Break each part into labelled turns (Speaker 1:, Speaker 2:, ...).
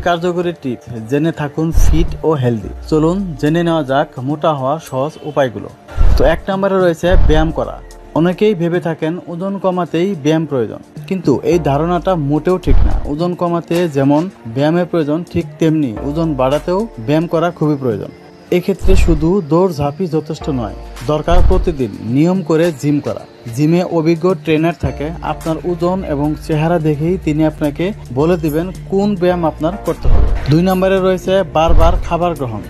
Speaker 1: কার্যকরী টিপস জেনে থাকুন ফিট ও হেলদি। চলুন জেনে নেওয়া যাক মোটা হওয়ার সহজ উপায়গুলো। তো 1 নম্বরে রয়েছে ব্যায়াম করা। অনেকেই ভেবে থাকেন ওজন কমাতেই ব্যায়াম প্রয়োজন, কিন্তু এই ধারণাটা মোটেও ঠিক না। ওজন কমাতে যেমন ব্যায়ামের প্রয়োজন, ঠিক তেমনি ওজন বাড়াতেও ব্যায়াম করা খুবই প্রয়োজন। এক্ষেত্রে শুধু দৌড়ঝাঁপই যথেষ্ট নয়, দরকার প্রতিদিন নিয়ম করে জিম করা। জিমে অভিজ্ঞ ট্রেনার থাকে, আপনার ওজন এবং চেহারা দেখেই তিনি আপনাকে বলে দিবেন কোন ব্যায়াম আপনার করতে হবে। 2 নম্বরে রয়েছে বারবার খাবার গ্রহণ।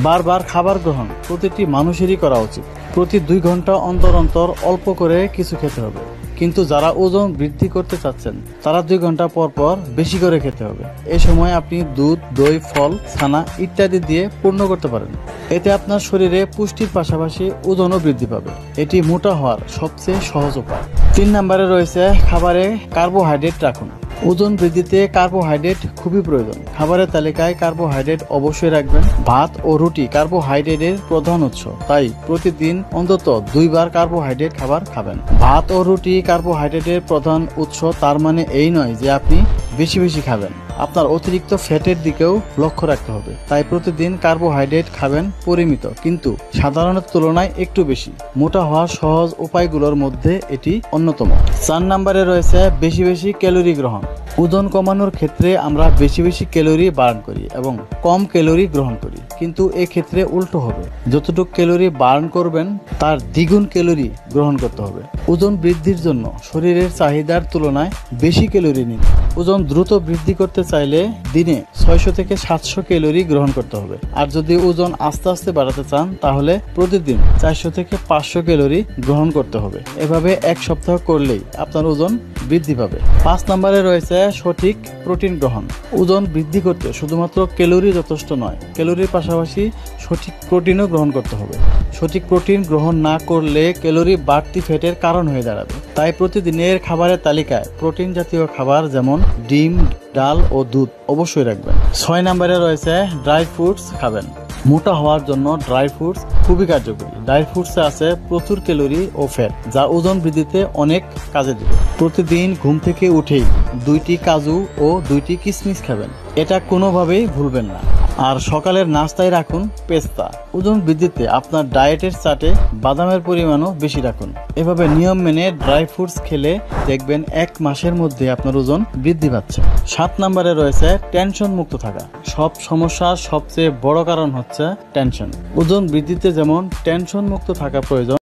Speaker 1: বারবার খাবার গ্রহণ প্রতিটি মানুষেরই করা উচিত। প্রতি 2 ঘন্টা অন্তর অন্তর অল্প করে কিছু খেতে হবে, কিন্তু যারা ওজন বৃদ্ধি করতে চাচ্ছেন তারা 2 ঘন্টা পর পর বেশি করে খেতে হবে। এই সময় আপনি দুধ, দই, ফল, ছানা ইত্যাদি দিয়ে পূর্ণ করতে পারেন। এতে আপনার শরীরে পুষ্টির পাশাপাশি ওজনও বৃদ্ধি পাবে। এটি মোটা হওয়ার সবচেয়ে সহজ উপায়। 3 নম্বরে রয়েছে খাবারে কার্বোহাইড্রেট রাখুন। ওজন বৃদ্ধিতে কার্বোহাইড্রেট খুবই প্রয়োজন। খাবারের তালিকায় কার্বোহাইড্রেট অবশ্যই রাখবেন। ভাত ও রুটি কার্বোহাইড্রেটের প্রধান উৎস, তাই প্রতিদিন অন্তত 2 বার কার্বোহাইড্রেট খাবার খাবেন। ভাত ও রুটি কার্বোহাইড্রেটের প্রধান উৎস, তার মানে এই নয় যে আপনি বেশি বেশি খাবেন। আপনার অতিরিক্ত ফ্যাটের দিকেও লক্ষ্য রাখতে হবে। তাই প্রতিদিন কার্বোহাইড্রেট খাবেন পরিমিত, কিন্তু সাধারণের তুলনায় একটু বেশি। মোটা হওয়ার সহজ উপায়গুলোর মধ্যে এটি অন্যতম। 4 নম্বরে রয়েছে বেশি বেশি ক্যালোরি গ্রহণ। ওজন কমানোর ক্ষেত্রে আমরা বেশি বেশি ক্যালোরি বার্ন করি এবং কম ক্যালোরি গ্রহণ করি, কিন্তু এক্ষেত্রে উল্টো হবে। যতটুকু ক্যালোরি বার্ন করবেন তার দ্বিগুণ ক্যালোরি গ্রহণ করতে হবে। ওজন বৃদ্ধির জন্য শরীরের চাহিদার তুলনায় বেশি ক্যালোরি নিন। ওজন দ্রুত বৃদ্ধি করতে চাইলে দিনে 600 থেকে 700 ক্যালোরি গ্রহণ করতে হবে। আর যদি ওজন আস্তে আস্তে বাড়াতে চান তাহলে প্রতিদিন 400 থেকে 500 ক্যালোরি গ্রহণ করতে হবে। এভাবে 1 সপ্তাহ করলেই আপনার ওজন বৃদ্ধি পাবে। 5 নম্বরে রয়েছে সঠিক প্রোটিন গ্রহণ। ওজন বৃদ্ধি করতে শুধুমাত্র ক্যালোরি যথেষ্ট নয়, ক্যালোরির পাশাপাশি সঠিক প্রোটিনও গ্রহণ করতে হবে। সঠিক প্রোটিন গ্রহণ না করলে ক্যালোরি বাড়তি ফ্যাটের কারণ হয়ে দাঁড়াবে। তাই প্রতিদিনের খাবারের তালিকায় প্রোটিন জাতীয় খাবার যেমন ডিম, ডাল ও দুধ অবশ্যই রাখবেন। 6 নম্বরে রয়েছে ড্রাই ফ্রুটস খাবেন। মোটা হওয়ার জন্য ড্রাই ফ্রুটস খুবই কার্যকরী। ড্রাই ফ্রুটসে আছে প্রচুর ক্যালোরি ও ফ্যাট, যা ওজন বৃদ্ধিতে অনেক কাজে দেবে। প্রতিদিন ঘুম থেকে উঠেই 2টি কাজু ও 2টি কিশমিশ খাবেন, এটা কোনোভাবেই ভুলবেন না। আর সকালের নাস্তায় রাখুন পেস্তা। ওজন বৃদ্ধিতে আপনার ডায়েটের চার্টে বাদামের পরিমাণও বেশি রাখুন। এভাবে নিয়ম মেনে ড্রাই ফ্রুটস খেলে দেখবেন 1 মাসের মধ্যে আপনার ওজন বৃদ্ধি পাচ্ছে। 7 নম্বরে রয়েছে টেনশন মুক্ত থাকা। সব সমস্যার সবচেয়ে বড় কারণ হচ্ছে টেনশন। ওজন বৃদ্ধিতে যেমন টেনশন মুক্ত থাকা প্রয়োজন,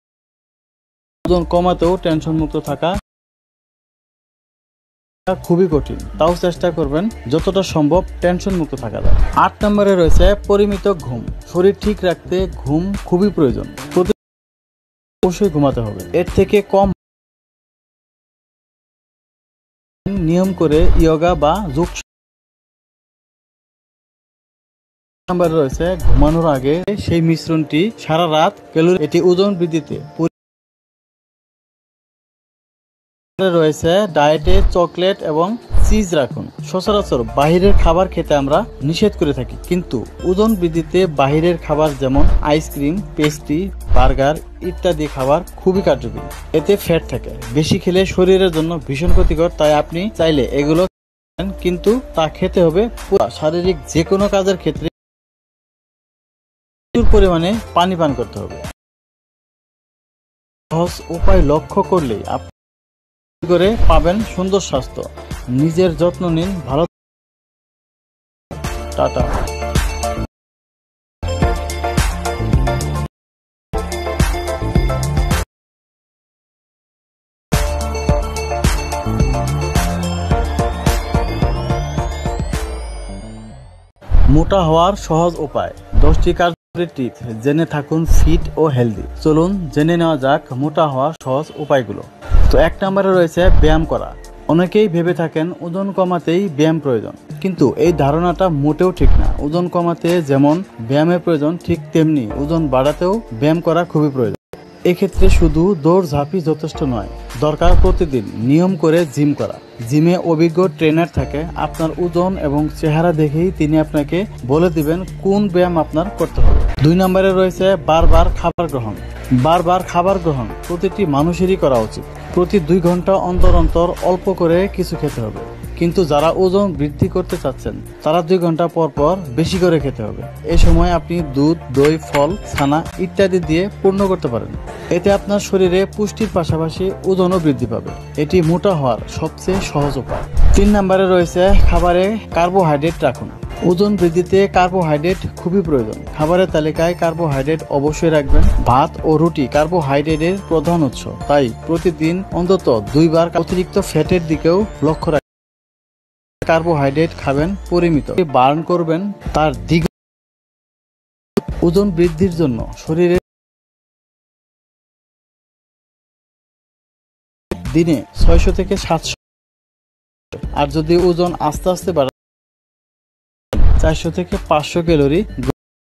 Speaker 1: ওজন কমাতেও টেনশন মুক্ত থাকা খুবই কঠিন। তাও চেষ্টা করবেন যতটা সম্ভব টেনশন মুক্ত থাকা যায়। 8 নম্বরে রয়েছে পরিমিত ঘুম। শরীর ঠিক রাখতে ঘুম খুবই প্রয়োজন। অবশ্যই ঘুমাতে হবে। এর থেকে কম নিয়ম করে ইয়োগা বা যোগ। নম্বরে রয়েছে ঘুমানোর আগে সেই মিশ্রণটি সারা রাত ক্যালোরি, এটি ওজন বৃদ্ধিতে। রয়েছে ডায়েটে চকলেট এবং চিজ রাখুন। সচরাচর বাহিরের খাবার খেতে আমরা নিষেধ করে থাকি, কিন্তু ওজন বৃদ্ধিতে বাহিরের খাবার যেমন আইসক্রিম, পেস্ট্রি, বার্গার ইত্যাদি খাবার খুবই কার্যকরী। এতে ফ্যাট থাকে, বেশি খেলে শরীরের জন্য ভীষণ ক্ষতিকর। তাই আপনি চাইলে এগুলো, কিন্তু তা খেতে হবে পুরো। শারীরিক যে কোনো কাজের ক্ষেত্রে প্রচুর পরিমাণে পানি পান করতে হবে। সহজ উপায় লক্ষ্য করলেই আপনি করে পাবেন সুন্দর স্বাস্থ্য। নিজের যত্ন নিন। ভালো, টাটা। মোটা হওয়ার সহজ উপায়। 10টি কার্যকরী টিপস জেনে থাকুন ফিট ও হেলদি। চলুন জেনে নেওয়া যাক মোটা হওয়ার সহজ উপায়গুলো। তো 1 নম্বরে রয়েছে ব্যায়াম করা। অনেকেই ভেবে থাকেন ওজন কমাতেই ব্যায়াম প্রয়োজন, কিন্তু এই ধারণাটা মোটেও ঠিক না। ওজন কমাতে যেমন ব্যায়ামের প্রয়োজন, ঠিক তেমনি ওজন বাড়াতেও ব্যায়াম করা খুবই প্রয়োজন। এক্ষেত্রে শুধু দৌড়ঝাঁপই যথেষ্ট নয়, দরকার প্রতিদিন নিয়ম করে জিম করা। জিমে অভিজ্ঞ ট্রেনার থাকে, আপনার ওজন এবং চেহারা দেখেই তিনি আপনাকে বলে দিবেন কোন ব্যায়াম আপনার করতে হবে। 2 নম্বরে রয়েছে বারবার খাবার গ্রহণ। বারবার খাবার গ্রহণ প্রতিটি মানুষেরই করা উচিত। প্রতি 2 ঘন্টা অন্তর অন্তর অল্প করে কিছু খেতে হবে, কিন্তু যারা ওজন বৃদ্ধি করতে চাচ্ছেন তারা 2 ঘন্টা পর পর বেশি করে খেতে হবে। এই সময় আপনি দুধ, দই, ফল, ছানা ইত্যাদি দিয়ে পূর্ণ করতে পারেন। এতে আপনার শরীরে পুষ্টির পাশাপাশি ওজনও বৃদ্ধি পাবে। এটি মোটা হওয়ার সবচেয়ে সহজ উপায়। 3 নম্বরে রয়েছে খাবারে কার্বোহাইড্রেট রাখুন। ওজন বৃদ্ধিতে কার্বোহাইড্রেট খুবই প্রয়োজন। খাবারের তালিকায় কার্বোহাইড্রেট অবশ্যই রাখবেন। ভাত ও রুটি কার্বোহাইড্রেটের প্রধান উৎস, তাই প্রতিদিন অন্তত 2 বার অতিরিক্ত ফ্যাটের দিকেও লক্ষ্য রাখবেন। কার্বোহাইড্রেট খাবেন পরিমিত, বার্ন করবেন তার দ্বিগুণ। ওজন বৃদ্ধির জন্য শরীরে দিনে 600 থেকে 700, আর যদি ওজন আস্তে আস্তে বাড়ে 400 থেকে 500 ক্যালোরি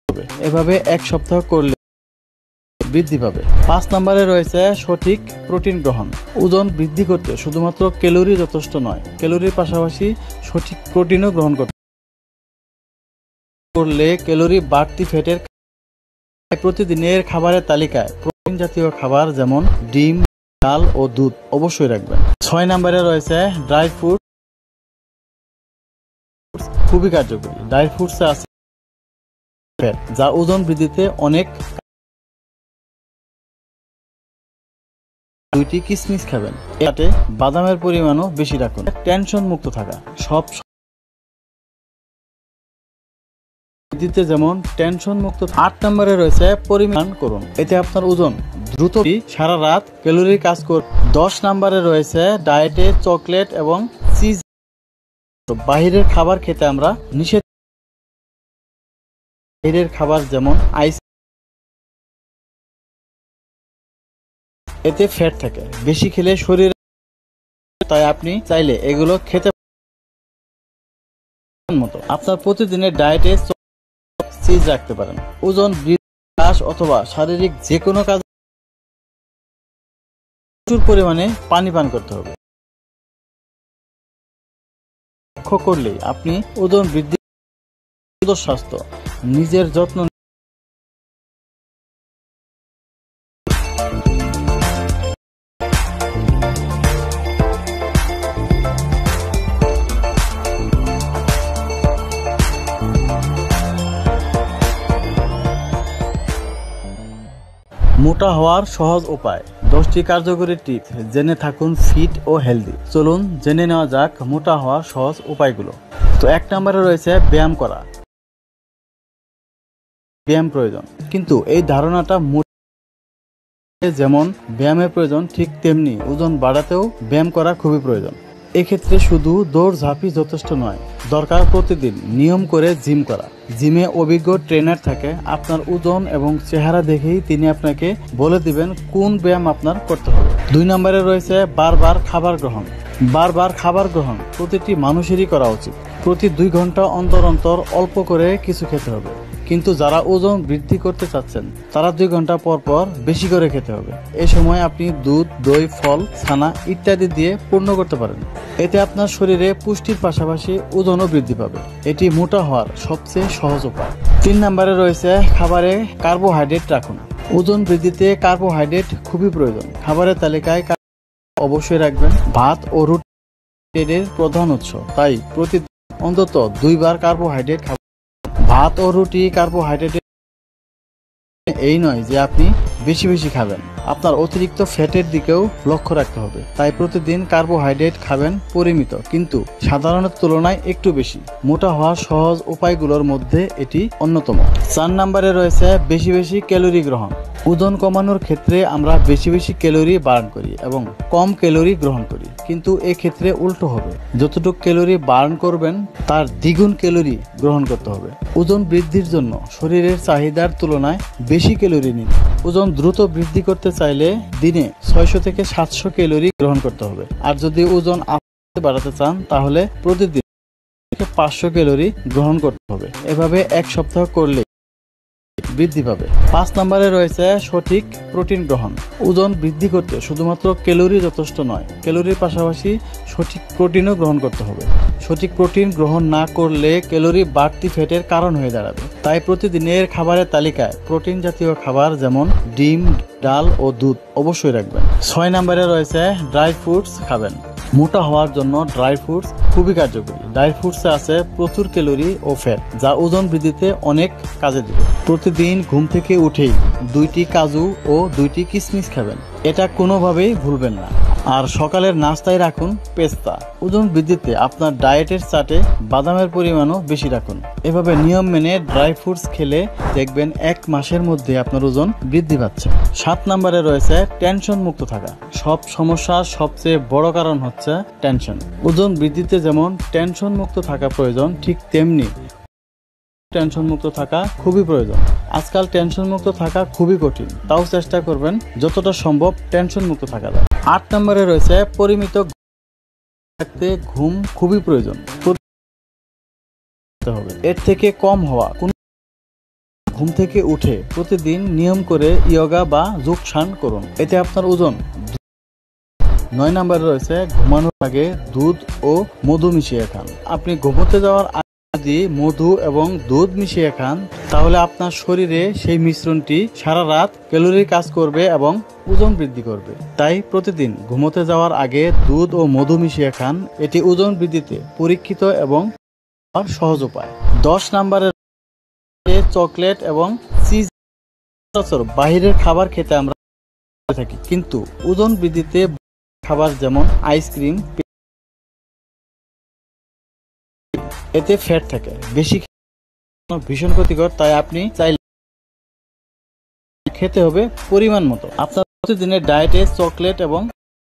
Speaker 1: হবে। এভাবে 1 সপ্তাহ করলে বৃদ্ধি পাবে। 5 নম্বরে রয়েছে সঠিক প্রোটিন গ্রহণ। ওজন বৃদ্ধি করতে শুধুমাত্র ক্যালোরি যথেষ্ট নয়, ক্যালোরির পাশাপাশি সঠিক প্রোটিনও গ্রহণ করলে ক্যালোরি বাড়তি ফ্যাটের। প্রতিদিনের খাবারের তালিকায় প্রোটিন জাতীয় খাবার যেমন ডিম, ডাল ও দুধ অবশ্যই রাখবেন। 6 নম্বরে রয়েছে ড্রাই ফ্রুট। খুবই কার্যকরী। ড্রাই ফ্রুটসে আছে ফ্যাট, যা ওজন বৃদ্ধিতে অনেক। 2টি কিশমিশ খাবেন, এতে বাদামের পরিমাণও বেশি রাখুন। টেনশন মুক্ত থাকা সব দিতে যেমন টেনশন মুক্ত। 8 নম্বরে রয়েছে পরিমাণ করুন, এতে আপনার ওজন দ্রুত সারা রাত ক্যালোরি কাজ করবে। 10 নম্বরে রয়েছে ডায়েটে চকলেট এবং চিজ। বাহিরের খাবার খেতে আমরা নিষেধ। বাহিরের খাবার যেমন আইস, এতে ফ্যাট থাকে, বেশি খেলে শরীরে, তাই আপনি চাইলে এগুলো খেতে মতো আপনার প্রতিদিনের ডায়েটে চিজ রাখতে পারেন। ওজন বৃদ্ধি অথবা শারীরিক যে কোনো কাজ প্রচুর পরিমাণে পানি পান করতে হবে। লক্ষ্য করলেই আপনি ওজন বৃদ্ধি, স্বাস্থ্য, নিজের যত্ন। মোটা হওয়ার সহজ উপায়। 10টি কার্যকরী টিপস জেনে থাকুন ফিট ও হেলদি। চলুন জেনে নেওয়া যাক মোটা হওয়ার সহজ উপায়গুলো। তো 1 নম্বরে রয়েছে ব্যায়াম করা। ব্যায়াম প্রয়োজন, কিন্তু এই ধারণাটা যেমন ব্যায়ামের প্রয়োজন ঠিক তেমনি ওজন বাড়াতেও ব্যায়াম করা খুবই প্রয়োজন। এক্ষেত্রে শুধু দৌড়ঝাঁপই যথেষ্ট নয়, দরকার প্রতিদিন নিয়ম করে জিম করা। জিমে অভিজ্ঞ ট্রেনার থাকে, আপনার ওজন এবং চেহারা দেখেই তিনি আপনাকে বলে দিবেন কোন ব্যায়াম আপনার করতে হবে। 2 নম্বরে রয়েছে বারবার খাবার গ্রহণ। বারবার খাবার গ্রহণ প্রতিটি মানুষেরই করা উচিত। প্রতি 2 ঘন্টা অন্তর অন্তর অল্প করে কিছু খেতে হবে। কিন্তু যারা ওজন বৃদ্ধি করতে চাচ্ছেন তারা 2 ঘন্টা পর পর বেশি করে খেতে হবে। এই সময় আপনি দুধ, দই, ফল, ছানা ইত্যাদি দিয়ে পূর্ণ করতে পারেন। এতে আপনার শরীরে পুষ্টির পাশাপাশি ওজনও বৃদ্ধি পাবে। এটি মোটা হওয়ার সবচেয়ে সহজ উপায়। 3 নম্বরে রয়েছে খাবারে কার্বোহাইড্রেট রাখুন। ওজন বৃদ্ধিতে কার্বোহাইড্রেট খুবই প্রয়োজন। খাবারের তালিকায় অবশ্যই রাখবেন। ভাত ও রুটির প্রধান উৎস, তাই প্রতিদিন অন্তত 2 বার কার্বোহাইড্রেট খাবেন। ভাত ও রুটি কার্বোহাইড্রেট এই নয় যে আপনি বেশি বেশি খাবেন, আপনার অতিরিক্ত ফ্যাটের দিকেও লক্ষ্য রাখতে হবে। তাই প্রতিদিন কার্বোহাইড্রেট খাবেন পরিমিত, কিন্তু সাধারণের তুলনায় একটু বেশি। মোটা হওয়ার সহজ উপায়গুলোর মধ্যে এটি অন্যতম। 4 নম্বরে রয়েছে বেশি বেশি ক্যালোরি গ্রহণ। ওজন কমানোর ক্ষেত্রে আমরা বেশি বেশি ক্যালোরি বার্ন করি এবং কম ক্যালোরি গ্রহণ করি, কিন্তু এক্ষেত্রে উল্টো হবে। যতটুকু ক্যালোরি বার্ন করবেন তার দ্বিগুণ ক্যালোরি গ্রহণ করতে হবে। ওজন বৃদ্ধির জন্য শরীরের চাহিদার তুলনায় বেশি ক্যালোরি নিন। ওজন দ্রুত বৃদ্ধি করতে চাইলে দিনে 600 থেকে 700 ক্যালোরি গ্রহণ করতে হবে। আর যদি ওজন আস্তে বাড়াতে চান তাহলে প্রতিদিন 500 ক্যালোরি গ্রহণ করতে হবে। এভাবে 1 সপ্তাহ করলে বৃদ্ধি পাবে। 5 নম্বরে রয়েছে সঠিক প্রোটিন গ্রহণ। ওজন বৃদ্ধি করতে শুধুমাত্র ক্যালোরি যথেষ্ট নয়, ক্যালোরির পাশাপাশি সঠিক প্রোটিনও গ্রহণ করতে হবে। সঠিক প্রোটিন গ্রহণ না করলে ক্যালোরি বাড়তি ফ্যাটের কারণ হয়ে দাঁড়াবে। তাই প্রতিদিনের খাবারের তালিকায় প্রোটিন জাতীয় খাবার যেমন ডিম, ডাল ও দুধ অবশ্যই রাখবেন। 6 নম্বরে রয়েছে ড্রাই ফ্রুটস খাবেন। মোটা হওয়ার জন্য ড্রাই ফ্রুটস খুবই কার্যকরী। ড্রাই ফ্রুটসে আছে প্রচুর ক্যালোরি ও ফ্যাট, যা ওজন বৃদ্ধিতে অনেক কাজে দেবে। প্রতিদিন ঘুম থেকে উঠেই 2টি কাজু ও 2টি কিশমিশ খাবেন, এটা কোনোভাবেই ভুলবেন না। আর সকালের নাস্তায় রাখুন পেস্তা। ওজন বৃদ্ধিতে আপনার ডায়েটের চার্টে বাদামের পরিমাণও বেশি রাখুন। এভাবে নিয়ম মেনে ড্রাই ফ্রুটস খেলে দেখবেন 1 মাসের মধ্যে আপনার ওজন বৃদ্ধি পাচ্ছে। 7 নম্বরে রয়েছে টেনশন মুক্ত থাকা। সব সমস্যার সবচেয়ে বড় কারণ হচ্ছে টেনশন। ওজন বৃদ্ধিতে যেমন টেনশন মুক্ত থাকা প্রয়োজন, ঠিক তেমনি টেনশন মুক্ত থাকা খুবই প্রয়োজন। আজকাল টেনশন মুক্ত থাকা খুবই কঠিন, তাও চেষ্টা করবেন যতটা সম্ভব টেনশন মুক্ত থাকা যায়। 8 নম্বরে রয়েছে পরিমিত থাকতে ঘুম খুবই প্রয়োজন। এর থেকে কম হওয়া কোন। ঘুম থেকে উঠে প্রতিদিন নিয়ম করে ইয়োগা বা যোগসান করুন, এতে আপনার ওজন। 9 নম্বরে রয়েছে ঘুমানোর আগে দুধ ও মধু মিশিয়ে খান। আপনি ঘুমোতে যাওয়ার আগে মধু এবং দুধ মিশিয়ে খান, তাহলে আপনার শরীরে সেই মিশ্রণটি সারা রাত ক্যালোরি কাজ করবে এবং ওজন বৃদ্ধি করবে। তাই প্রতিদিন ঘুমোতে যাওয়ার আগে দুধ ও মধু মিশিয়ে খান, এটি ওজন বৃদ্ধিতে পরীক্ষিত এবং সহজ উপায়। 10 নম্বরে চকলেট এবং চিজ। বাহিরের খাবার খেতে আমরা থাকি, কিন্তু ওজন বৃদ্ধিতে খাবার যেমন আইসক্রিম, এতে ফ্যাট থাকে, বেশি ভীষণ ক্ষতিকর। তাই আপনি চাইলে খেতে হবে পরিমাণ মতো। আপনার প্রতিদিনের ডায়েটে চকলেট এবং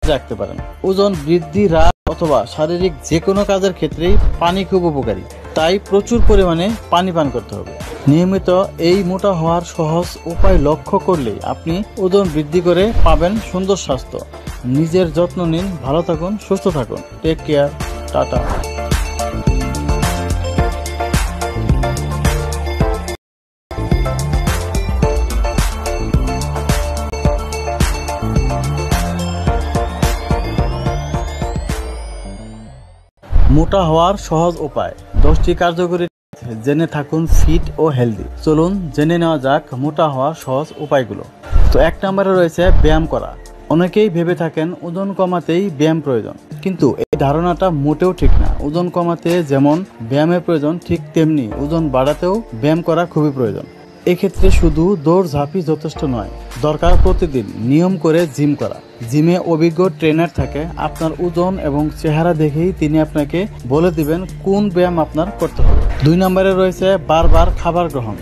Speaker 1: রাখতে পারেন। ওজন বৃদ্ধি, হ্রাস অথবা শারীরিক যে কোনো কাজের ক্ষেত্রেই পানি খুব উপকারী, তাই প্রচুর পরিমাণে পানি পান করতে হবে। নিয়মিত এই মোটা হওয়ার সহজ উপায় লক্ষ্য করলেই আপনি ওজন বৃদ্ধি করে পাবেন সুন্দর স্বাস্থ্য। নিজের যত্ন নিন, ভালো থাকুন, সুস্থ থাকুন। টেক কেয়ার, টাটা। মোটা হওয়ার সহজ উপায়, 10টি কার্যকরী জেনে থাকুন ফিট ও হেলদি। চলুন জেনে নেওয়া যাক মোটা হওয়ার সহজ উপায়গুলো। তো 1 নম্বরে রয়েছে ব্যায়াম করা। অনেকেই ভেবে থাকেন ওজন কমাতেই ব্যায়াম প্রয়োজন, কিন্তু এই ধারণাটা মোটেও ঠিক না। ওজন কমাতে যেমন ব্যায়ামের প্রয়োজন, ঠিক তেমনি ওজন বাড়াতেও ব্যায়াম করা খুবই প্রয়োজন। এক্ষেত্রে শুধু দৌড় ঝাঁপি যথেষ্ট নয়, দরকার প্রতিদিন নিয়ম করে জিম করা। জিমে অভিজ্ঞ ট্রেনার থাকে, আপনার ওজন এবং চেহারা দেখেই তিনি আপনাকে বলে দিবেন কোন ব্যায়াম আপনার করতে হবে। 2 নম্বরে রয়েছে বারবার খাবার গ্রহণ।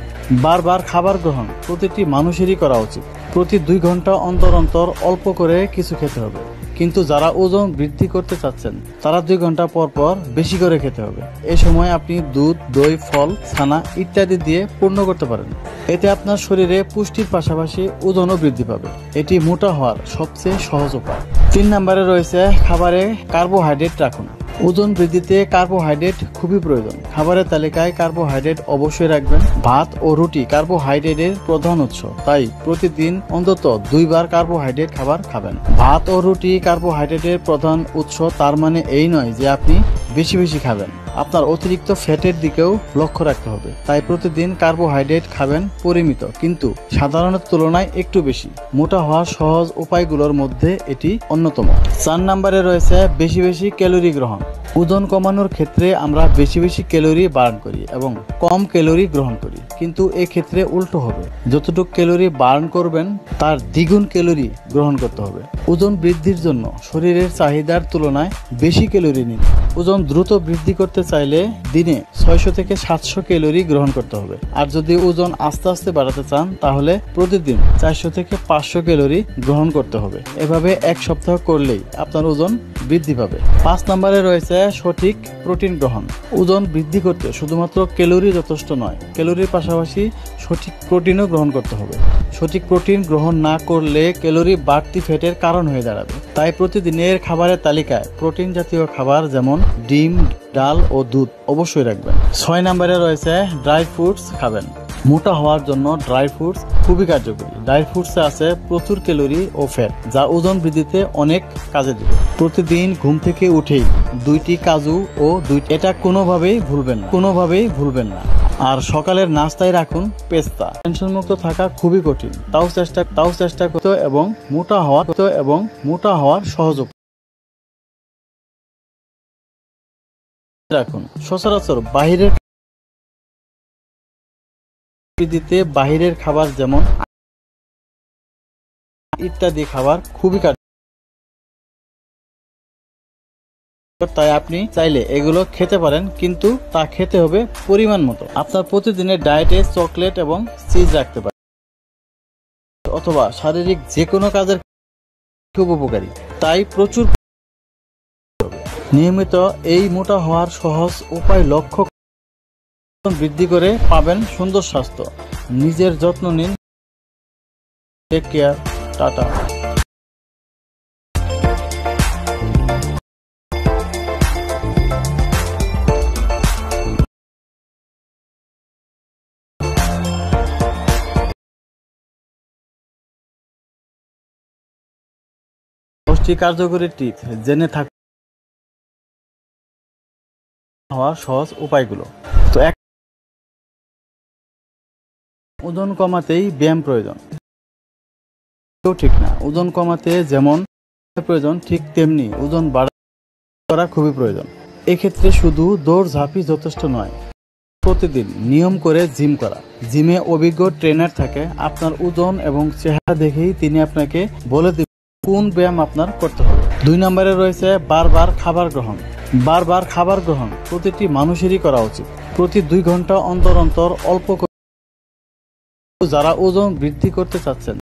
Speaker 1: বারবার খাবার গ্রহণ প্রতিটি মানুষেরই করা উচিত। প্রতি 2 ঘন্টা অন্তর অন্তর অল্প করে কিছু খেতে হবে, কিন্তু যারা ওজন বৃদ্ধি করতে চাচ্ছেন তারা 2 ঘন্টা পর পর বেশি করে খেতে হবে। এই সময় আপনি দুধ, দই, ফল, ছানা ইত্যাদি দিয়ে পূর্ণ করতে পারেন। এতে আপনার শরীরে পুষ্টির পাশাপাশি ওজনও বৃদ্ধি পাবে। এটি মোটা হওয়ার সবচেয়ে সহজ উপায়। 3 নম্বরে রয়েছে খাবারে কার্বোহাইড্রেট রাখুন। ওজন বৃদ্ধিতে কার্বোহাইড্রেট খুবই প্রয়োজন। খাবারের তালিকায় কার্বোহাইড্রেট অবশ্যই রাখবেন। ভাত ও রুটি কার্বোহাইড্রেটের প্রধান উৎস, তাই প্রতিদিন অন্তত 2 বার কার্বোহাইড্রেট খাবার খাবেন। ভাত ও রুটি কার্বোহাইড্রেটের প্রধান উৎস, তার মানে এই নয় যে আপনি বেশি বেশি খাবেন। আপনার অতিরিক্ত ফ্যাটের দিকেও লক্ষ্য রাখতে হবে। তাই প্রতিদিন কার্বোহাইড্রেট খাবেন পরিমিত, কিন্তু সাধারণের তুলনায় একটু বেশি। মোটা হওয়ার সহজ উপায়গুলোর মধ্যে এটি অন্যতম। 4 নম্বরে রয়েছে বেশি বেশি ক্যালোরি গ্রহণ। ওজন কমানোর ক্ষেত্রে আমরা বেশি বেশি ক্যালোরি বার্ন করি এবং কম ক্যালোরি গ্রহণ করি, কিন্তু এক্ষেত্রে উল্টো হবে। যতটুকু ক্যালোরি বার্ন করবেন তার দ্বিগুণ ক্যালোরি গ্রহণ করতে হবে। ওজন বৃদ্ধির জন্য শরীরের চাহিদার তুলনায় বেশি ক্যালোরি নিন। ওজন দ্রুত বৃদ্ধি করতে চাইলে দিনে 600 থেকে 700 ক্যালোরি গ্রহণ করতে হবে। আর যদি ওজন আস্তে আস্তে বাড়াতে চান তাহলে প্রতিদিন 400 থেকে 500 ক্যালোরি গ্রহণ করতে হবে। এভাবে 1 সপ্তাহ করলেই আপনার ওজন বৃদ্ধি পাবে। 5 নম্বরে রয়েছে সঠিক প্রোটিন গ্রহণ। ওজন বৃদ্ধি করতে শুধুমাত্র ক্যালোরি যথেষ্ট নয়, ক্যালোরির পাশাপাশি সঠিক প্রোটিনও গ্রহণ করতে হবে। সঠিক প্রোটিন গ্রহণ না করলে ক্যালোরি বাড়তি ফ্যাটের কারণ হয়ে দাঁড়াবে। তাই প্রতিদিনের খাবারের তালিকায় প্রোটিন জাতীয় খাবার যেমন ডিম, ডাল ও দুধ অবশ্যই রাখবেন। 6 নম্বরে রয়েছে ড্রাই ফ্রুটস খাবেন। মোটা হওয়ার জন্য ড্রাই ফ্রুটস খুবই কার্যকরী। ড্রাই ফ্রুটসে আছে প্রচুর ক্যালোরি ও ফ্যাট, যা ওজন বৃদ্ধিতে অনেক কাজে দেবে। প্রতিদিন ঘুম থেকে উঠেই 2টি কাজু ও 2টি, এটা কোনোভাবেই ভুলবেন না। আর সকালের নাস্তায় রাখুন পেস্তা। টেনশন মুক্ত থাকা খুবই কঠিন, তাও চেষ্টা করতে এবং মোটা হওয়ার সহজ উপায়। রাখুন। সচরাচর বাহিরের খাবার যেমন ইত্যাদি খাবার খুবই তাই আপনি চাইলে এগুলো খেতে পারেন, কিন্তু তা খেতে হবে পরিমাণ মতো। আপনার প্রতিদিনের ডায়েটে চকলেট এবং চিজ রাখতে পারেন, অথবা শারীরিক যে কোনো কাজের খুব উপকারী, তাই প্রচুর নিয়মিত এই মোটা হওয়ার সহজ উপায় লক্ষ্য বৃদ্ধি করে পাবেন সুন্দর স্বাস্থ্য। নিজের যত্ন নিন। Take care. টাটা। কার্যকরী টিপস জেনে থাকুন হওয়ার সহজ উপায়গুলো। তো ওজন কমাতেই ব্যায়াম প্রয়োজন। ঠিক না, ওজন কমাতে যেমন প্রয়োজন ঠিক তেমনি ওজন বাড়া খুবই প্রয়োজন। এক্ষেত্রে শুধু দৌড় ঝাঁপি যথেষ্ট নয়, প্রতিদিন নিয়ম করে জিম করা। জিমে অভিজ্ঞ ট্রেনার থাকে, আপনার ওজন এবং চেহারা দেখেই তিনি আপনাকে বলে দিবেন কোন ব্যায়াম আপনার করতে হবে। 2 নম্বরে রয়েছে বারবার খাবার গ্রহণ। বারবার খাবার গ্রহণ প্রতিটি মানুষেরই করা উচিত। প্রতি 2 ঘন্টা অন্তর অন্তর অল্প করে। যারা ওজন বৃদ্ধি করতে চাচ্ছেন,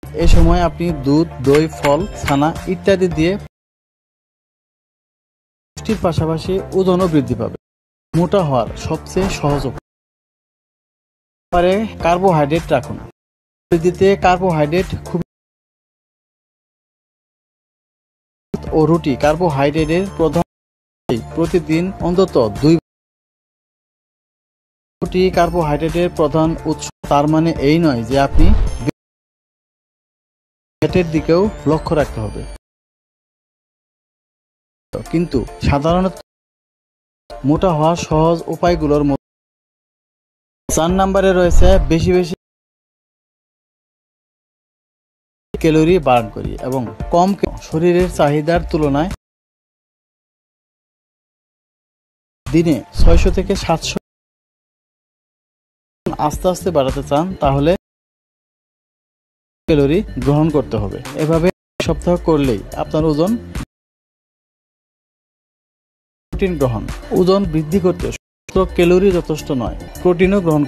Speaker 1: এই সময় আপনি দুধ, দই, ফল, ছানা ইত্যাদি দিয়ে পুষ্টির পাশাপাশি ওজনও বৃদ্ধি পাবে। মোটা হওয়ার সবচেয়ে সহজ উপায় কার্বোহাইড্রেট রাখুন। বৃদ্ধিতে কার্বোহাইড্রেট খুব ও রুটি কার্বোহাইড্রেটের প্রধান। প্রতিদিন অন্তত 2 রুটি কার্বোহাইড্রেটের প্রধান উৎস। তার মানে এই নয় যে আপনি পেটের দিকেও লক্ষ্য রাখতে হবে, কিন্তু সাধারণত মোটা হওয়ার সহজ উপায়গুলোর মধ্যে 4 নম্বরে রয়েছে বেশি বেশি ক্যালোরি বার্ন করি এবং কম শরীরের চাহিদার তুলনায় দিনে 600 থেকে 700 আস্তে আস্তে বাড়াতে চান, তাহলে ক্যালোরি গ্রহণ করতে হবে। এভাবে সপ্তাহ করলেই আপনার ওজন। প্রোটিন গ্রহণ। ওজন বৃদ্ধি করতে শুধু ক্যালোরি যথেষ্ট নয়, প্রোটিনও গ্রহণ।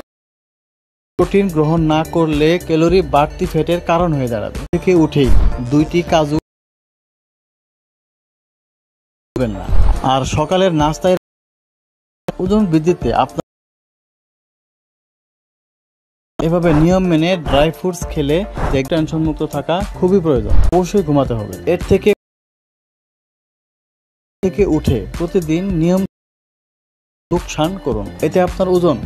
Speaker 1: প্রোটিন গ্রহণ না করলে ক্যালোরি বাড়তি ফ্যাটের কারণ হয়ে দাঁড়াবে। থেকে উঠেই 2টি কাজু না, আর সকালের নাস্তায় ওজন বৃদ্ধিতে আপনার এভাবে নিয়ম মেনে ড্রাই ফ্রুটস খেলে টেনশন মুক্ত থাকা খুবই প্রয়োজন। অবশ্যই ঘুমাতে হবে। এর থেকে উঠে প্রতিদিন নিয়ম যোগসান করুন। এতে আপনার ওজন।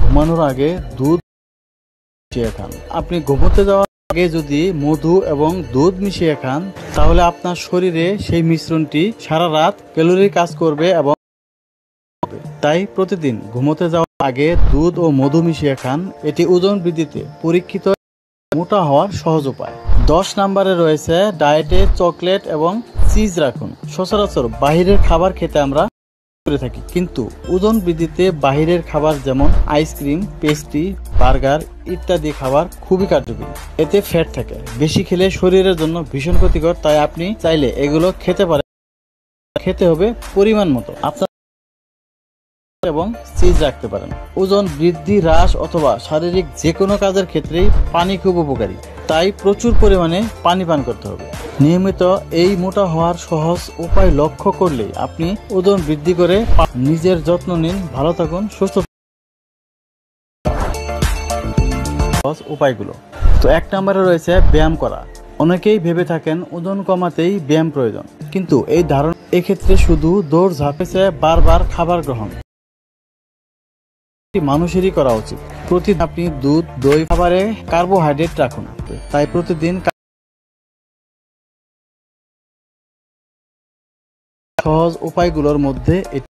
Speaker 1: ঘুমানোর আগে দুধ মিশিয়ে খান। আপনি ঘুমোতে যাওয়ার আগে যদি মধু এবং দুধ মিশিয়ে খান, তাহলে আপনার শরীরে সেই মিশ্রণটি সারা রাত ক্যালোরি কাজ করবে এবং তাই প্রতিদিন ঘুমোতে যাওয়ার আগে দুধ ও মধু মিশিয়ে খান। এটি ওজন বৃদ্ধিতে পরীক্ষিত মোটা হওয়ার সহজ উপায়। 10 নম্বরে রয়েছে ডায়েটে চকলেট এবং চিজ রাখুন। সচরাচর বাহিরের খাবার খেতে আমরা করে থাকি, কিন্তু ওজন বৃদ্ধিতে বাহিরের খাবার যেমন আইসক্রিম, পেস্ট্রি, বার্গার ইত্যাদি খাবার খুবই কার্যকরী। এতে ফ্যাট থাকে, বেশি খেলে শরীরের জন্য ভীষণ ক্ষতিকর। তাই আপনি চাইলে এগুলো খেতে পারেন, খেতে হবে পরিমাণ মতো। আপনার এবং চিজ রাখতে পারেন। ওজন বৃদ্ধি, হ্রাস অথবা শারীরিক যে কোনো কাজের ক্ষেত্রেই পানি খুব উপকারী, তাই প্রচুর পরিমাণে পানি পান করতে হবে। নিয়মিত এই মোটা হওয়ার সহজ উপায় লক্ষ্য করলেই আপনি ওজন বৃদ্ধি করে নিজের যত্ন নিন। ভালো থাকুন, সুস্থ সহজ উপায়গুলো। তো 1 নম্বরে রয়েছে ব্যায়াম করা। অনেকেই ভেবে থাকেন ওজন কমাতেই ব্যায়াম প্রয়োজন, কিন্তু এই ধারণা এক্ষেত্রে শুধু দৌড় ঝাঁপেছে। বারবার খাবার গ্রহণ মানুষেরই করা উচিত। প্রতিদিন আপনি দুধ, দই, খাবারে কার্বোহাইড্রেট রাখুন। তাই প্রতিদিন সহজ উপায়গুলোর মধ্যে এটি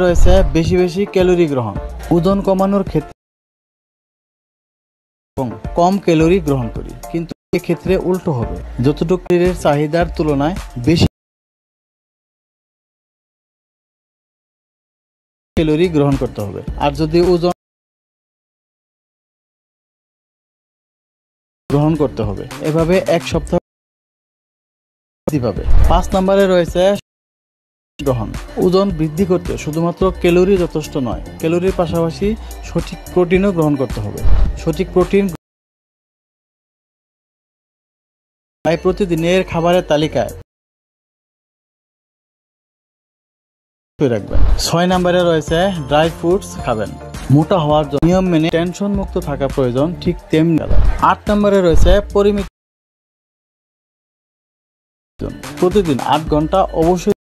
Speaker 1: রয়েছে বেশি বেশি ক্যালোরি গ্রহণ। ওজন কমানোর ক্ষেত্রে এবং কম ক্যালোরি গ্রহণ করি, কিন্তু এক্ষেত্রে উল্টো হবে, যতটুকু শরীরের চাহিদার তুলনায় বেশি ক্যালোরি গ্রহণ করতে হবে। আর যদি ওজন গ্রহণ করতে হবে, এভাবে এক সপ্তাহ বৃদ্ধি পাবে। 5 নম্বরে রয়েছে গ্রহণ। ওজন বৃদ্ধি করতে শুধুমাত্র ক্যালোরি যথেষ্ট নয়, ক্যালোরির পাশাপাশি সঠিক প্রোটিনও গ্রহণ করতে হবে। সঠিক প্রোটিন তাই প্রতিদিনের খাবারের তালিকায় রাখবেন। 6 নম্বরে রয়েছে ড্রাই ফ্রুটস খাবেন। মোটা হওয়ার জন্য নিয়ম মেনে টেনশন মুক্ত থাকা প্রয়োজন, ঠিক তেমনি 8 নম্বরে রয়েছে পরিমিত। প্রতিদিন 8 ঘন্টা অবশ্যই,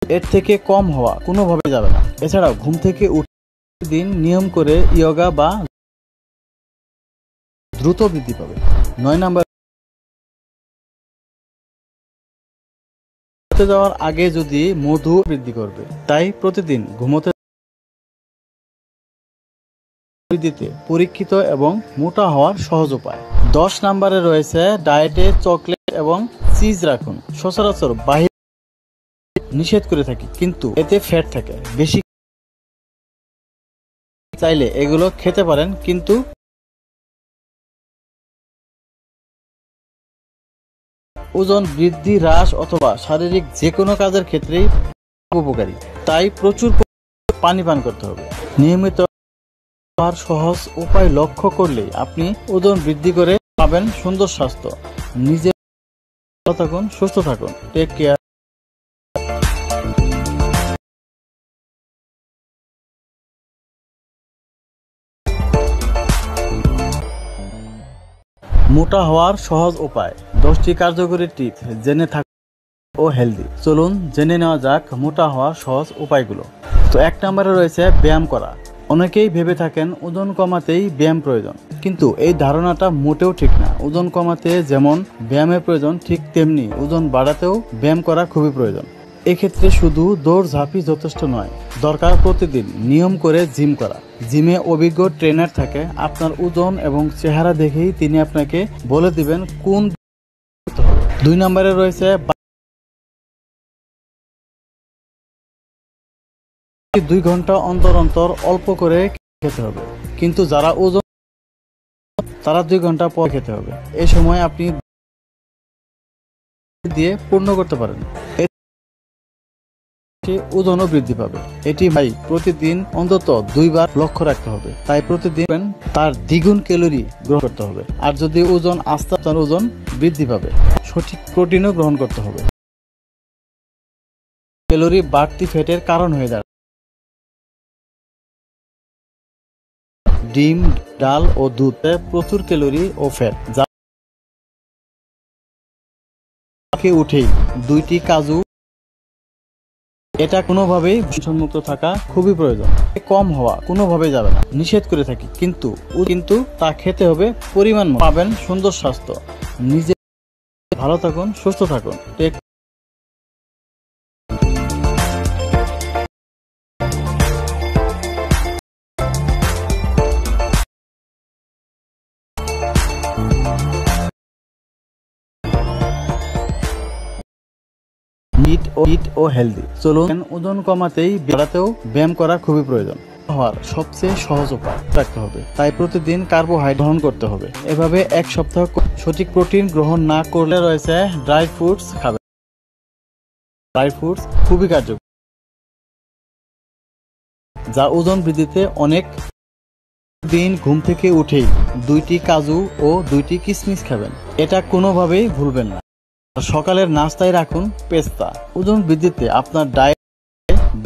Speaker 1: এর থেকে কম হওয়া কোনোভাবে যাবে না। এছাড়াও ঘুম থেকে উঠে দিন নিয়ম করে ইয়োগা বা দ্রুত বৃদ্ধি পাবে। 9 নম্বর যাওয়ার আগে যদি মধু বৃদ্ধি করবে, তাই প্রতিদিন ঘুমোতে দিতে পরীক্ষিত এবং মোটা হওয়ার সহজ উপায়। 10 নম্বরে রয়েছে ডায়েটে চকলেট এবং চিজ রাখুন। সচরাচর বাহির নিষেধ করে থাকি, কিন্তু এতে ফ্যাট থাকে বেশি। চাইলে এগুলো খেতে পারেন, কিন্তু ওজন বৃদ্ধি, হ্রাস অথবা শারীরিক যে কোনো কাজের ক্ষেত্রেই উপকারী। তাই প্রচুর পানি পান করতে হবে। নিয়মিত আর সহজ উপায় লক্ষ্য করলেই আপনি ওজন বৃদ্ধি করে পাবেন সুন্দর স্বাস্থ্য। নিজে ভালো থাকুন, সুস্থ থাকুন। Take care. মোটা হওয়ার সহজ উপায়, 10টি কার্যকরী টিপস জেনে থাকুন ও হেলদি। চলুন জেনে নেওয়া যাক মোটা হওয়ার সহজ উপায়গুলো। তো 1 নম্বরে রয়েছে ব্যায়াম করা। অনেকেই ভেবে থাকেন ওজন কমাতেই ব্যায়াম প্রয়োজন, কিন্তু এই ধারণাটা মোটেও ঠিক না। ওজন কমাতে যেমন ব্যায়ামের প্রয়োজন, ঠিক তেমনি ওজন বাড়াতেও ব্যায়াম করা খুবই প্রয়োজন। এক্ষেত্রে শুধু দৌড়ঝাঁপই যথেষ্ট নয়, দরকার প্রতিদিন নিয়ম করে জিম করা। জিমে অভিজ্ঞ ট্রেনার থাকে, আপনার ওজন এবং চেহারা দেখেই তিনি আপনাকে বলে দিবেন কোন করতে হবে। 2 নম্বরে রয়েছে 2 ঘন্টা অন্তর অন্তর অল্প করে খেতে হবে, কিন্তু যারা ওজন তারা 2 ঘন্টা পর খেতে হবে। এই সময় আপনি দিয়ে পূর্ণ করতে পারেন, ওজনও বৃদ্ধি পাবে। এটি ভাই প্রতিদিন অন্তত 2 বার লক্ষ্য রাখতে হবে। তাই প্রতিদিন তার দ্বিগুণ ক্যালোরি গ্রহণ করতে হবে। আর যদি ওজন আস্তে আস্তে ওজন বৃদ্ধি পাবে, সঠিক প্রোটিনও গ্রহণ করতে হবে। ক্যালোরি বাড়তি ফ্যাটের কারণ হয়ে দাঁড়ায়। ডিম, ডাল ও দুধে প্রচুর ক্যালোরি ও ফ্যাট, যা উঠেই 2টি কাজু। এটা কোনোভাবেই মুক্ত থাকা খুবই প্রয়োজন। কম হওয়া কোনোভাবেই যাবে না, নিষেধ করে থাকি, কিন্তু তা খেতে হবে পরিমাণ মতো। পাবেন সুন্দর স্বাস্থ্য। নিজে ভালো থাকুন, সুস্থ থাকুন। টেক। ফিট ও হেলদি। চলুন ওজন কমাতেই বাড়াতেও ব্যায়াম করা খুবই প্রয়োজন। হওয়ার সবচেয়ে সহজ উপায় রাখতে হবে, তাই প্রতিদিন কার্বোহাইড্রেট গ্রহণ করতে হবে। এভাবে 1 সপ্তাহ সঠিক প্রোটিন গ্রহণ না করলে রয়েছে ড্রাই ফ্রুটস খাবেন। ড্রাই ফ্রুটস খুবই কার্যকর, যা ওজন বৃদ্ধিতে অনেক। দিন ঘুম থেকে উঠেই 2টি কাজু ও 2টি কিশমিশ খাবেন, এটা কোনোভাবেই ভুলবেন না। সকালের নাস্তায় রাখুন পেস্তা। ওজন বৃদ্ধিতে আপনার ডায়েট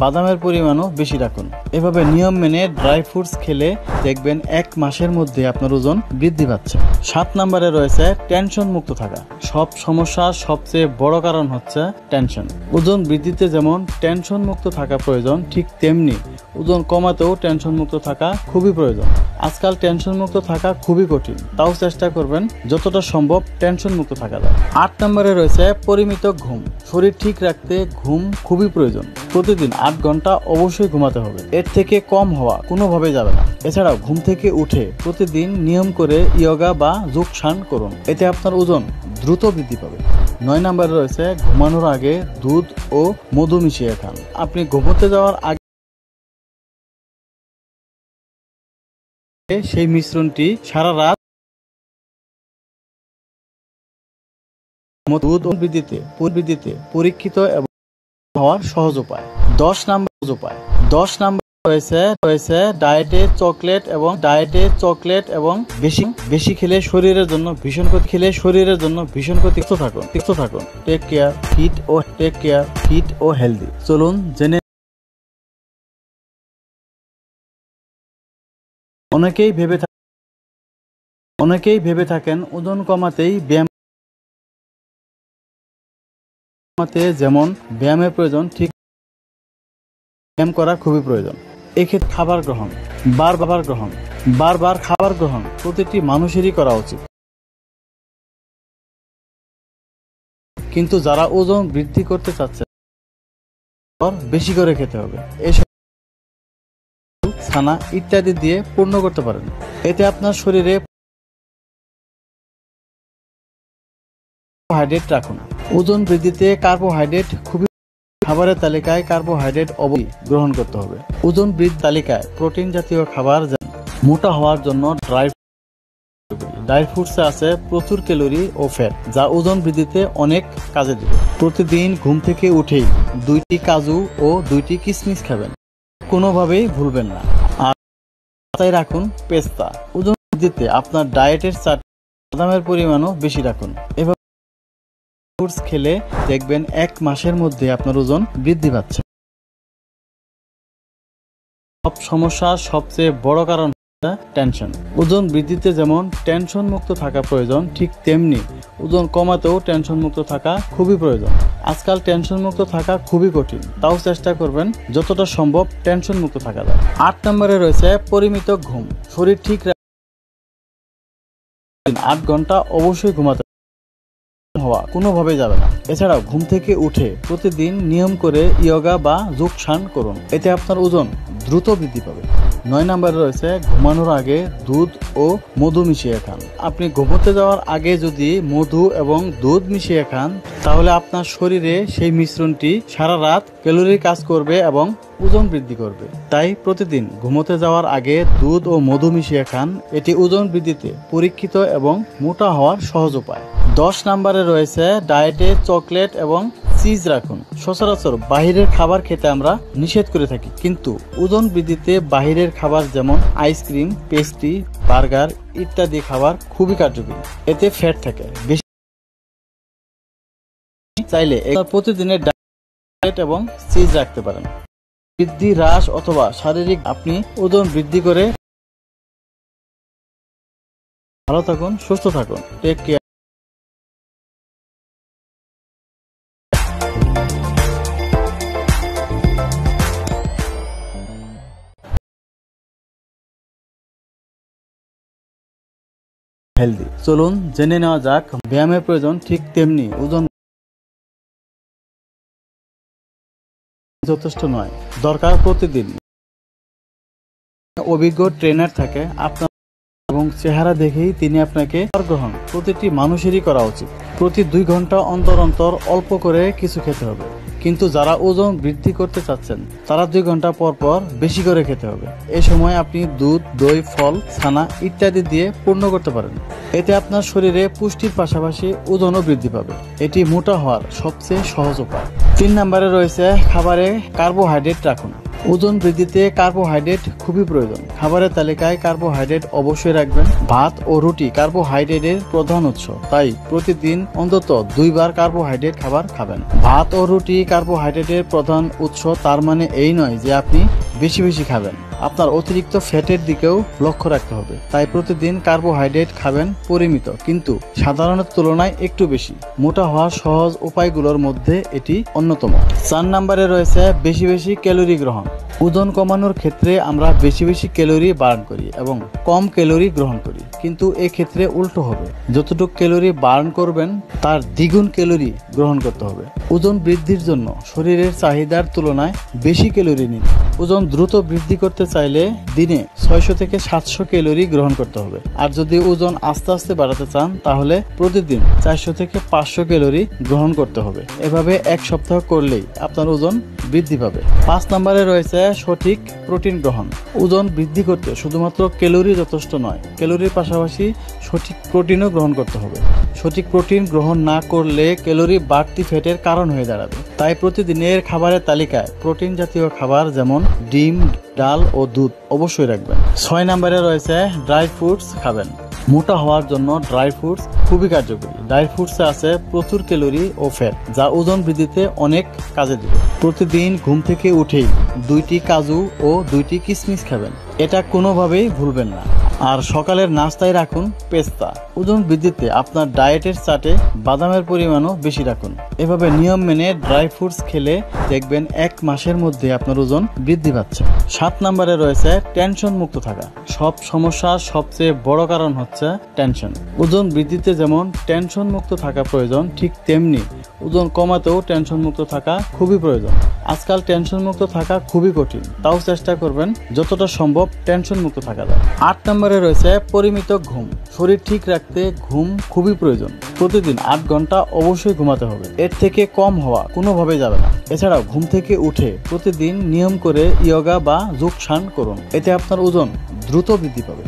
Speaker 1: বাদামের পরিমাণও বেশি রাখুন। এভাবে নিয়ম মেনে ড্রাই ফ্রুটস খেলে দেখবেন 1 মাসের মধ্যে আপনার ওজন বৃদ্ধি পাচ্ছে। 7 নম্বরে রয়েছে টেনশন মুক্ত থাকা। সব সমস্যার সবচেয়ে বড় কারণ হচ্ছে টেনশন। ওজন বৃদ্ধিতে যেমন টেনশন মুক্ত থাকা প্রয়োজন, ঠিক তেমনি ওজন কমাতেও টেনশন মুক্ত থাকা খুবই প্রয়োজন। আজকাল টেনশন মুক্ত থাকা খুবই কঠিন, তাও চেষ্টা করবেন যতটা সম্ভব টেনশন মুক্ত থাকা যায়। 8 নম্বরে রয়েছে পরিমিত ঘুম। শরীর ঠিক রাখতে ঘুম খুবই প্রয়োজন। প্রতিদিন 8 8 ঘন্টা অবশ্যই ঘুমাতে হবে, এর থেকে কম হওয়া কোনোভাবে যাবে না। এছাড়াও ঘুম থেকে উঠে প্রতিদিন নিয়ম করে ইয়োগা বা যোগসান করুন, এতে আপনার ওজন দ্রুত বৃদ্ধি পাবে। 9 নম্বরে রয়েছে ঘুমানোর আগে দুধ ও মধু মিশিয়ে খান। আপনি ঘুমোতে যাওয়ার আগে সেই মিশ্রণটি সারা রাত দুধ বৃদ্ধিতে পরীক্ষিত এবং হওয়ার সহজ উপায়। 10 নম্বর রয়েছে ডায়েটে চকলেট এবং বেশি খেলে শরীরের জন্য ভীষণ ক্ষতি। সুস্থ থাকুন। টেক কেয়ার ফিট ও হেলদি। চলুন জেনে অনেকেই ভেবে থাকেন ওজন কমাতেই যেমন ব্যায়ামের প্রয়োজন, ঠিক ব্যায়াম করা খুবই প্রয়োজন। এক্ষেত্রে বারবার খাবার গ্রহণ প্রতিটি মানুষেরই করা উচিত, কিন্তু যারা ওজন বৃদ্ধি করতে চাচ্ছে বেশি করে খেতে হবে। এসব ছানা ইত্যাদি দিয়ে পূর্ণ করতে পারেন। এতে আপনার শরীরে কার্বোহাইড্রেট রাখুন। ওজন বৃদ্ধিতে কার্বোহাইড্রেট খুবই খাবারের তালিকায় কার্বোহাইড্রেট অবশ্যই গ্রহণ করতে হবে। ওজন বৃদ্ধি তালিকায় প্রোটিন জাতীয় খাবার, মোটা হওয়ার জন্য ড্রাই ফ্রুটসে আছে প্রচুর ক্যালোরি ও ফ্যাট, যা ওজন বৃদ্ধিতে অনেক কাজে দেবে। প্রতিদিন ঘুম থেকে উঠেই 2টি কাজু ও 2টি কিশমিশ খাবেন, কোনোভাবেই ভুলবেন না। আর মাথায় রাখুন পেস্তা। ওজন বৃদ্ধিতে আপনার ডায়েটের চাটে বাদামের পরিমাণও বেশি রাখুন। এভাবে ফ্রুটস খেলে দেখবেন 1 মাসের মধ্যে আপনার ওজন বৃদ্ধি পাচ্ছে। সব সমস্যার সবচেয়ে বড় কারণ টেনশন। ওজন বৃদ্ধিতে যেমন টেনশন মুক্ত থাকা প্রয়োজন, ঠিক তেমনি ওজন কমাতেও টেনশন মুক্ত থাকা খুবই প্রয়োজন। আজকাল টেনশন মুক্ত থাকা খুবই কঠিন, তাও চেষ্টা করবেন যতটা সম্ভব টেনশন মুক্ত থাকা যায়। 8 নম্বরে রয়েছে পরিমিত ঘুম। শরীর ঠিক 8 ঘন্টা অবশ্যই ঘুমাতে হওয়া কোনোভাবে যাবে না। এছাড়াও ঘুম থেকে উঠে প্রতিদিন নিয়ম করে ইয়োগা বা যোগসান করুন, এতে আপনার ওজন দ্রুত বৃদ্ধি পাবে। 9 নম্বরে রয়েছে ঘুমানোর আগে দুধ ও মধু মিশিয়ে খান। আপনি ঘুমোতে যাওয়ার আগে যদি মধু এবং দুধ মিশিয়ে খান, তাহলে আপনার শরীরে সেই মিশ্রণটি সারা রাত ক্যালোরি কাজ করবে এবং ওজন বৃদ্ধি করবে। তাই প্রতিদিন ঘুমোতে যাওয়ার আগে দুধ ও মধু মিশিয়ে খান, এটি ওজন বৃদ্ধিতে পরীক্ষিত এবং মোটা হওয়ার সহজ উপায়। 10 নম্বরে রয়েছে ডায়েটে চকলেট এবং চিজ রাখুন। সচরাচর বাহিরের খাবার খেতে আমরা নিষেধ করে থাকি, কিন্তু ওজন বৃদ্ধিতে বাহিরের খাবার যেমন আইসক্রিম, পেস্ট্রি, বার্গার ইত্যাদি খাবার খুবই কার্যকরী। এতে ফ্যাট থাকে বেশি। চাইলে প্রতিদিনের ডায়েট এবং চিজ রাখতে পারেন। বৃদ্ধি, হ্রাস অথবা শারীরিক আপনি ওজন বৃদ্ধি করে ভালো থাকুন, সুস্থ থাকুন। Take care. হেলদি। চলুন জেনে নেওয়া যাক ব্যায়ামের প্রয়োজন, ঠিক তেমনি ওজন যথেষ্ট নয়, দরকার প্রতিদিন অভিজ্ঞ ট্রেনার থাকে আপনার এবং চেহারা দেখেই তিনি আপনাকে গ্রহণ প্রতিটি মানুষেরই করা উচিত। প্রতি 2 ঘন্টা অন্তর অল্প করে কিছু খেতে হবে, কিন্তু যারা ওজন বৃদ্ধি করতে চাচ্ছেন তারা 2 ঘন্টা পর বেশি করে খেতে হবে। এই সময় আপনি দুধ, দই, ফল, ছানা ইত্যাদি দিয়ে পূর্ণ করতে পারেন। এতে আপনার শরীরে পুষ্টির পাশাপাশি ওজনও বৃদ্ধি পাবে। এটি মোটা হওয়ার সবচেয়ে সহজ উপায়। 3 নম্বরে রয়েছে খাবারে কার্বোহাইড্রেট রাখুন। ওজন বৃদ্ধিতে কার্বোহাইড্রেট খুবই প্রয়োজন। খাবারের তালিকায় কার্বোহাইড্রেট অবশ্যই রাখবেন। ভাত ও রুটি কার্বোহাইড্রেটের প্রধান উৎস, তাই প্রতিদিন অন্তত 2 বার কার্বোহাইড্রেট খাবার খাবেন। ভাত ও রুটি কার্বোহাইড্রেটের প্রধান উৎস, তার মানে এই নয় যে আপনি বেশি খাবেন। আপনার অতিরিক্ত ফ্যাটের দিকেও লক্ষ্য রাখতে হবে। তাই প্রতিদিন কার্বোহাইড্রেট খাবেন পরিমিত, কিন্তু সাধারণের তুলনায় একটু বেশি। মোটা হওয়ার সহজ উপায়গুলোর মধ্যে এটি অন্যতম। 4 নম্বরে রয়েছে বেশি বেশি ক্যালোরি গ্রহণ। ওজন কমানোর ক্ষেত্রে আমরা বেশি বেশি ক্যালোরি বার্ন করি এবং কম ক্যালোরি গ্রহণ করি, কিন্তু এক্ষেত্রে উল্টো হবে। যতটুকু ক্যালোরি বার্ন করবেন তার দ্বিগুণ ক্যালোরি গ্রহণ করতে হবে। ওজন বৃদ্ধির জন্য শরীরের চাহিদার তুলনায় বেশি ক্যালোরি নিন। ওজন দ্রুত বৃদ্ধি করতে চাইলে দিনে 600 থেকে 700 ক্যালোরি গ্রহণ করতে হবে। আর যদি ওজন আস্তে আস্তে বাড়াতে চান তাহলে প্রতিদিন 400 থেকে 500 ক্যালোরি গ্রহণ করতে হবে। এভাবে 1 সপ্তাহ করলেই আপনার ওজন বৃদ্ধি পাবে। 5 নম্বরে রয়েছে সঠিক প্রোটিন গ্রহণ। ওজন বৃদ্ধি করতে শুধুমাত্র ক্যালোরি যথেষ্ট নয়, ক্যালোরির পাশাপাশি সঠিক প্রোটিনও গ্রহণ করতে হবে। সঠিক প্রোটিন গ্রহণ না করলে ক্যালোরি বাড়তি ফ্যাটের কারণ হয়ে দাঁড়াবে। তাই প্রতিদিনের খাবারের তালিকায় প্রোটিন জাতীয় খাবার যেমন ডিম, ডাল ও দুধ অবশ্যই রাখবেন। 6 নম্বরে রয়েছে ড্রাই ফ্রুটস খাবেন। মোটা হওয়ার জন্য ড্রাই ফ্রুটস খুবই কার্যকরী। ড্রাই ফ্রুটসে আছে প্রচুর ক্যালোরি ও ফ্যাট, যা ওজন বৃদ্ধিতে অনেক কাজে দেবে। প্রতিদিন ঘুম থেকে উঠেই 2টি কাজু ও 2টি কিশমিশ খাবেন, এটা কোনোভাবেই ভুলবেন না। আর সকালের নাস্তায় রাখুন পেস্তা। ওজন বৃদ্ধিতে আপনার ডায়েটের চার্টে বাদামের পরিমাণও বেশি রাখুন। এভাবে নিয়ম মেনে ড্রাই ফ্রুটস খেলে দেখবেন 1 মাসের মধ্যে আপনার ওজন বৃদ্ধি পাচ্ছে। 7 নম্বরে রয়েছে টেনশন মুক্ত থাকা। সব সমস্যার সবচেয়ে বড় কারণ হচ্ছে টেনশন। ওজন বৃদ্ধিতে যেমন টেনশন মুক্ত থাকা প্রয়োজন, ঠিক তেমনি ওজন কমাতেও টেনশন মুক্ত থাকা খুবই প্রয়োজন। আজকাল টেনশন মুক্ত থাকা খুবই কঠিন, তাও চেষ্টা করবেন যতটা সম্ভব টেনশন মুক্ত থাকা যায়। 8 নম্বরে রয়েছে পরিমিত ঘুম। শরীর ঠিক রাখতে ঘুম খুবই প্রয়োজন। প্রতিদিন 8 ঘন্টা অবশ্যই ঘুমাতে হবে, এর থেকে কম হওয়া কোনোভাবেই যাবে না। এছাড়াও ঘুম থেকে উঠে প্রতিদিন নিয়ম করে ইয়োগা বা যোগসান করুন, এতে আপনার ওজন দ্রুত বৃদ্ধি পাবে।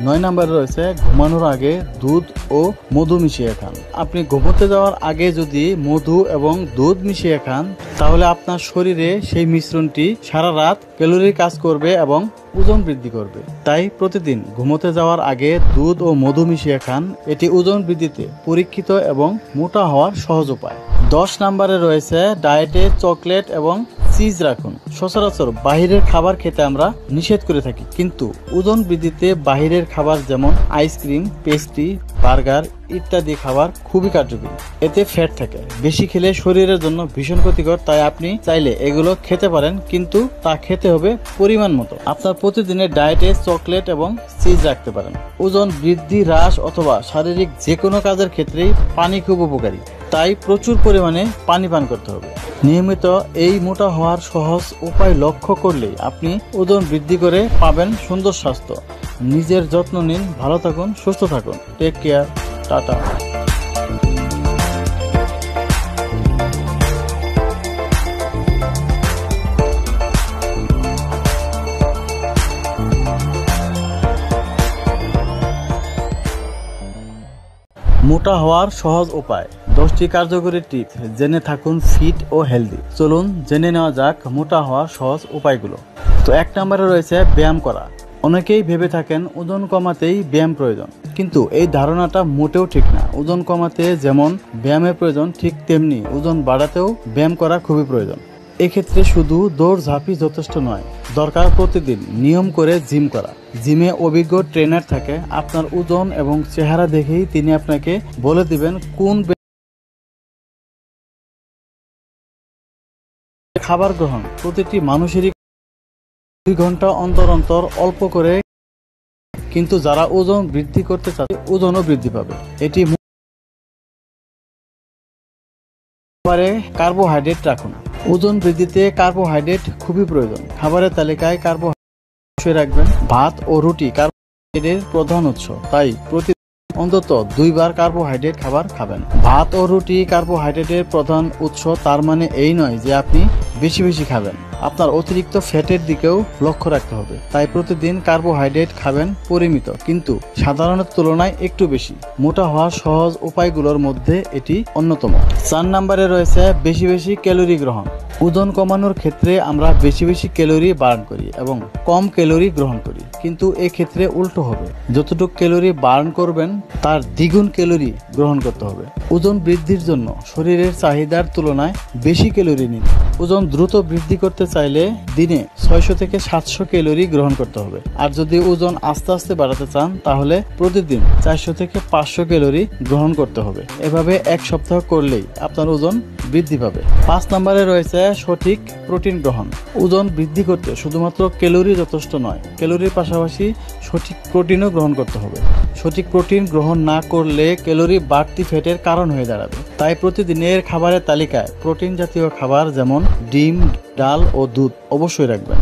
Speaker 1: 9 নম্বরে রয়েছে ঘুমানোর আগে দুধ ও মধু মিশিয়ে খান। আপনি ঘুমোতে যাওয়ার আগে যদি মধু এবং দুধ মিশিয়ে খান তাহলে আপনার শরীরে সেই মিশ্রণটি সারা রাত ক্যালোরি কাজ করবে এবং ওজন বৃদ্ধি করবে। তাই প্রতিদিন ঘুমোতে যাওয়ার আগে দুধ ও মধু মিশিয়ে খান, এটি ওজন বৃদ্ধিতে পরীক্ষিত এবং মোটা হওয়ার সহজ উপায়। 10 নম্বরে রয়েছে ডায়েটে চকলেট এবং চিজ রাখুন। সচরাচর বাহিরের খাবার খেতে আমরা নিষেধ করে থাকি, কিন্তু ওজন বৃদ্ধিতে বাহিরের খাবার যেমন আইসক্রিম, পেস্ট্রি, বার্গার ইত্যাদি খাবার খুবই কার্যকরী। এতে ফ্যাট থাকে, বেশি খেলে শরীরের জন্য ভীষণ ক্ষতিকর। তাই আপনি চাইলে এগুলো খেতে পারেন, কিন্তু তা খেতে হবে পরিমাণ মতো। আপনার প্রতিদিনের ডায়েটে চকলেট এবং চিজ রাখতে পারেন। ওজন বৃদ্ধি, হ্রাস অথবা শারীরিক যে কোনো কাজের ক্ষেত্রেই পানি খুব উপকারী, তাই প্রচুর পরিমাণে পানি পান করতে হবে। নিয়মিত এই মোটা হওয়ার সহজ উপায় লক্ষ্য করলেই আপনি ওজন বৃদ্ধি করে পাবেন সুন্দর স্বাস্থ্য। নিজের যত্ন নিন, ভালো থাকুন, সুস্থ থাকুন। টেক কেয়ার, টাটা। মোটা হওয়ার সহজ উপায়, 10টি কার্যকরী টিপস জেনে থাকুন ফিট ও হেলদি। চলুন জেনে নেওয়া যাক মোটা হওয়ার সহজ উপায়গুলো। তো 1 নম্বরে রয়েছে ব্যায়াম করা। অনেকেই ভেবে থাকেন ওজন কমাতেই ব্যায়াম প্রয়োজন, কিন্তু এই ধারণাটা মোটেও ঠিক না। ওজন কমাতে যেমন ব্যায়ামের প্রয়োজন, ঠিক তেমনি ওজন বাড়াতেও ব্যায়াম করা খুবই প্রয়োজন। এক্ষেত্রে শুধু দৌড় ঝাঁপি যথেষ্ট নয়, দরকার প্রতিদিন নিয়ম করে জিম করা। জিমে অভিজ্ঞ ট্রেনার থাকে, আপনার ওজন এবং চেহারা দেখেই তিনি আপনাকে বলে দিবেন কোন খাবার গ্রহণ। প্রতিটি মানুষেরই 2 ঘন্টা অন্তর অন্তর অল্প করে, কিন্তু যারা ওজন বৃদ্ধি করতে চায় ওজনও বৃদ্ধি পাবে। এটি কার্বোহাইড্রেট রাখুন। ওজন বৃদ্ধিতে কার্বোহাইড্রেট খুবই প্রয়োজন। খাবারের তালিকায় কার্বোহাইড্রেট রাখবেন। ভাত ও রুটি কার্বোহাইড্রেটের প্রধান উৎস, তাই প্রতি অন্তত 2 বার কার্বোহাইড্রেট খাবার খাবেন। ভাত ও রুটি কার্বোহাইড্রেটের প্রধান উৎস, তার মানে এই নয় যে আপনি বেশি বেশি খাবেন। আপনার অতিরিক্ত ফ্যাটের দিকেও লক্ষ্য রাখতে হবে। তাই প্রতিদিন কার্বোহাইড্রেট খাবেন পরিমিত, কিন্তু সাধারণের তুলনায় একটু বেশি। মোটা হওয়ার সহজ উপায়গুলোর মধ্যে এটি অন্যতম। 4 নম্বরে রয়েছে বেশি বেশি ক্যালোরি গ্রহণ। ওজন কমানোর ক্ষেত্রে আমরা বেশি বেশি ক্যালোরি বার্ন করি এবং কম ক্যালোরি গ্রহণ করি, কিন্তু এক্ষেত্রে উল্টো হবে। যতটুকু ক্যালোরি বার্ন করবেন তার দ্বিগুণ ক্যালোরি গ্রহণ করতে হবে। ওজন বৃদ্ধির জন্য শরীরের চাহিদার তুলনায় বেশি ক্যালোরি নিন। ওজন দ্রুত বৃদ্ধি করতে চাইলে দিনে 600 থেকে 700 ক্যালোরি গ্রহণ করতে হবে। আর যদি ওজন আস্তে আস্তে বাড়াতে চান তাহলে প্রতিদিন 400 থেকে 500 ক্যালোরি গ্রহণ করতে হবে। এভাবে এক সপ্তাহ করলেই আপনার ওজন বৃদ্ধি পাবে। 5 নম্বরে রয়েছে সঠিক প্রোটিন গ্রহণ। ওজন বৃদ্ধি করতে শুধুমাত্র ক্যালোরি যথেষ্ট নয়, ক্যালোরির পাশাপাশি সঠিক প্রোটিনও গ্রহণ করতে হবে। সঠিক প্রোটিন গ্রহণ না করলে ক্যালোরি বাড়তি ফ্যাটের কারণ হয়ে দাঁড়াবে। তাই প্রতিদিনের খাবারের তালিকায় প্রোটিন জাতীয় খাবার যেমন ডিম, ডাল ও দুধ অবশ্যই রাখবেন।